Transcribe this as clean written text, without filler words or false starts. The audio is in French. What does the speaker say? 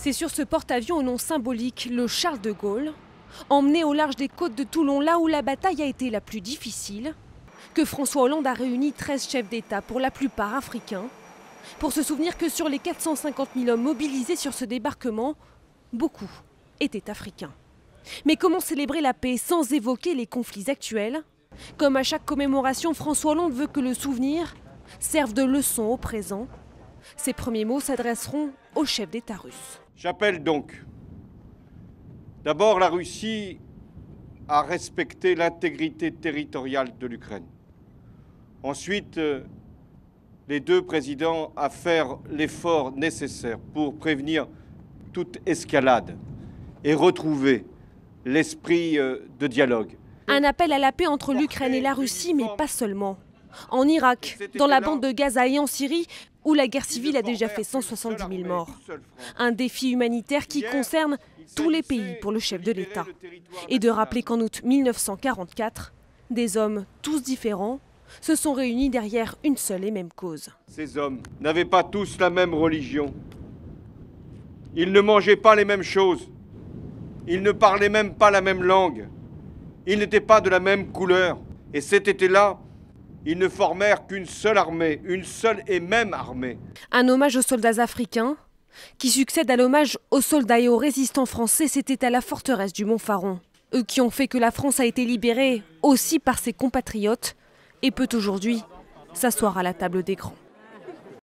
C'est sur ce porte-avions au nom symbolique, le Charles de Gaulle, emmené au large des côtes de Toulon, là où la bataille a été la plus difficile, que François Hollande a réuni 13 chefs d'État, pour la plupart africains, pour se souvenir que sur les 450 000 hommes mobilisés sur ce débarquement, beaucoup étaient africains. Mais comment célébrer la paix sans évoquer les conflits actuels? Comme à chaque commémoration, François Hollande veut que le souvenir serve de leçon au présent. Ses premiers mots s'adresseront au chef d'État russe. J'appelle donc d'abord la Russie à respecter l'intégrité territoriale de l'Ukraine. Ensuite, les deux présidents à faire l'effort nécessaire pour prévenir toute escalade et retrouver l'esprit de dialogue. Un appel à la paix entre l'Ukraine et la Russie, mais pas seulement. En Irak, dans la bande de Gaza et en Syrie, où la guerre civile a déjà fait 170 000 morts. Un défi humanitaire qui concerne tous les pays pour le chef de l'État. Et de rappeler qu'en août 1944, des hommes tous différents se sont réunis derrière une seule et même cause. Ces hommes n'avaient pas tous la même religion. Ils ne mangeaient pas les mêmes choses. Ils ne parlaient même pas la même langue. Ils n'étaient pas de la même couleur. Et cet été-là, ils ne formèrent qu'une seule armée, une seule et même armée. Un hommage aux soldats africains qui succède à l'hommage aux soldats et aux résistants français, c'était à la forteresse du Montfaron. Eux qui ont fait que la France a été libérée aussi par ses compatriotes et peut aujourd'hui s'asseoir à la table des grands.